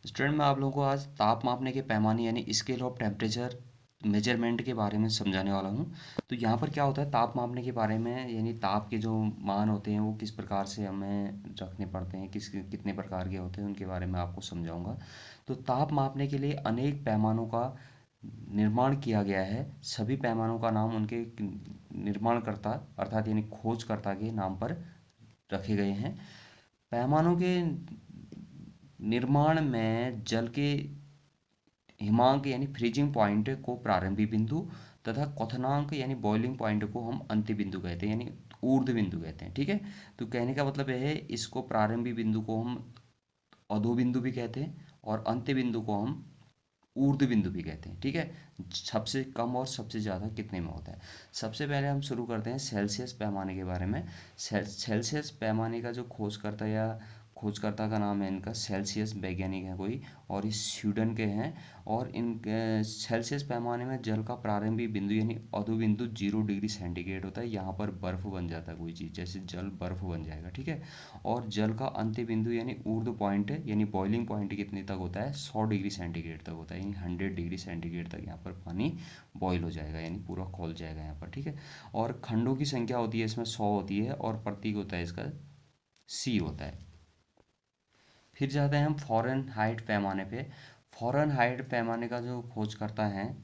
Student मैं आप लोगों को आज ताप मापने के पैमाने यानी स्केल ऑफ टेम्परेचर मेजरमेंट के बारे में समझाने वाला हूँ। तो यहाँ पर क्या होता है ताप मापने के बारे में, यानी ताप के जो मान होते हैं वो किस प्रकार से हमें रखने पड़ते हैं, किस कितने प्रकार के होते हैं, उनके बारे में आपको समझाऊंगा। तो ताप मापने के लिए अनेक पैमानों का निर्माण किया गया है। सभी पैमानों का नाम उनके निर्माणकर्ता अर्थात यानी खोजकर्ता के नाम पर रखे गए हैं। पैमानों के निर्माण में जल के हिमांक यानी फ्रीजिंग पॉइंट को प्रारंभिक बिंदु तथा क्वथनांक यानी बॉइलिंग पॉइंट को हम अंत्य बिंदु कहते हैं, यानी ऊर्ध्व बिंदु कहते हैं। ठीक है। तो कहने का मतलब यह है, इसको प्रारंभिक बिंदु को हम अधो बिंदु भी कहते हैं और अंत्य बिंदु को हम ऊर्ध्व बिंदु भी कहते हैं। ठीक है। सबसे कम और सबसे ज़्यादा कितने में होता है। सबसे पहले हम शुरू करते हैं सेल्सियस पैमाने के बारे में। सेल्सियस पैमाने का जो खोजकर्ता का नाम है इनका सेल्सियस, वैज्ञानिक है कोई, और ये स्वीडन के हैं। और इन सेल्सियस पैमाने में जल का प्रारंभिक बिंदु यानी अधो बिंदु 0 डिग्री सेंटीग्रेड होता है। यहाँ पर बर्फ बन जाता है कोई चीज़, जैसे जल बर्फ बन जाएगा। ठीक है। और जल का अंत्य बिंदु यानी ऊर्ध्व पॉइंट यानी बॉइलिंग पॉइंट कितने तक होता है, 100 डिग्री सेंटीग्रेड तक होता है, यानी 100 डिग्री सेंटीग्रेड तक यहाँ पर पानी बॉयल हो जाएगा, यानी पूरा खौल जाएगा यहाँ पर। ठीक है। और खंडों की संख्या होती है इसमें 100 होती है, और प्रतीक होता है इसका सी होता है। फिर जाते हैं हम फॉरेन हाइट पैमाने पे। फॉरेन हाइट पैमाने का जो खोज करता है,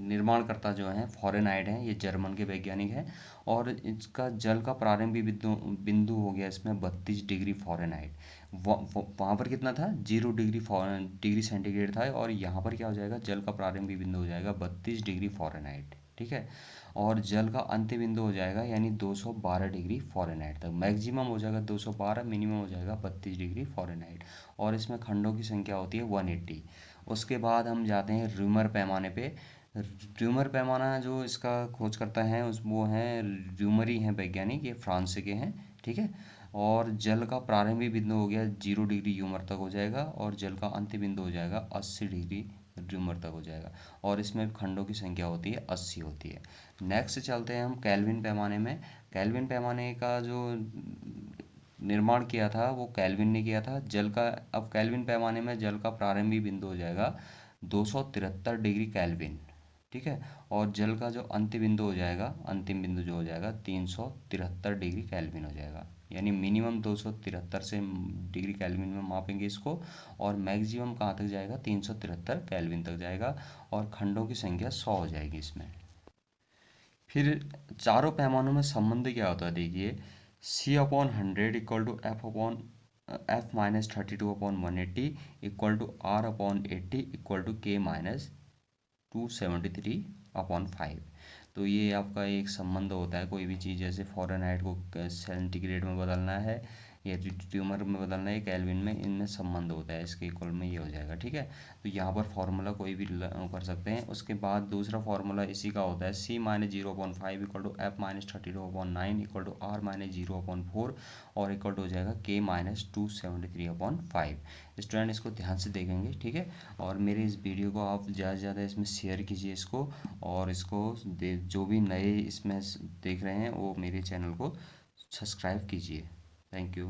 निर्माणकर्ता जो हैं फॉरेन हाइट हैं, ये जर्मन के वैज्ञानिक हैं। और इसका जल का प्रारंभिक बिंदु बिंदु हो गया इसमें 32 डिग्री फ़ारेनहाइट। वहाँ पर कितना था, 0 डिग्री सेंटीग्रेड था, और यहाँ पर क्या हो जाएगा, जल का प्रारंभिक बिंदु हो जाएगा 32 डिग्री फ़ारेनहाइट। ठीक है। और जल का अंत्य बिंदु हो जाएगा यानी 212 डिग्री फ़ारेनहाइट तक। मैक्सिमम हो जाएगा 212, मिनिमम हो जाएगा 32 डिग्री फ़ारेनहाइट। और इसमें खंडों की संख्या होती है 180। उसके बाद हम जाते हैं र्यूमर पैमाने पे। र्यूमर पैमाना जो इसका खोज करता है उस वो हैं र्यूमरी हैं वैज्ञानिक, ये फ्रांस के हैं। ठीक है। और जल का प्रारंभिक बिंदु हो गया 0 डिग्री र्यूमर तक हो जाएगा, और जल का अंतिम बिंदु हो जाएगा 80 डिग्री र्यूमर तक हो जाएगा। और इसमें खंडों की संख्या होती है 80 होती है। नेक्स्ट चलते हैं हम केल्विन पैमाने में। केल्विन पैमाने का जो निर्माण किया था वो केल्विन ने किया था। जल का, अब केल्विन पैमाने में जल का प्रारंभिक बिंदु हो जाएगा 273 डिग्री केल्विन। ठीक है। और जल का जो अंतिम बिंदु हो जाएगा, अंतिम बिंदु जो हो जाएगा 373 डिग्री केल्विन हो जाएगा। यानी मिनिमम 273 से डिग्री केल्विन में मापेंगे इसको, और मैक्सिमम कहाँ तक जाएगा, 373 केल्विन तक जाएगा। और खंडों की संख्या 100 हो जाएगी इसमें। फिर चारों पैमानों में संबंध क्या होता है, देखिए, C/100 equal to F-32/180 equal to R/80 equal to K-273/5। तो ये आपका एक संबंध होता है, कोई भी चीज़ जैसे फ़ारेनहाइट को सेंटीग्रेड में बदलना है या ट्यूमर में बदलना है, केल्विन में, इनमें संबंध होता है, इसके इक्वल में ये हो जाएगा। ठीक है। तो यहाँ पर फार्मूला कोई भी कर सकते हैं। उसके बाद दूसरा फार्मूला इसी का होता है, C-0/5 equal to F-32/9 equal to R-0/4 और इक्वल टू हो जाएगा K-273/5। स्टूडेंट इसको ध्यान से देखेंगे। ठीक है। और मेरे इस वीडियो को आप ज़्यादा से ज़्यादा इसमें शेयर कीजिए इसको, और इसको जो भी नए इसमें देख रहे हैं वो मेरे चैनल को सब्सक्राइब कीजिए। Thank you.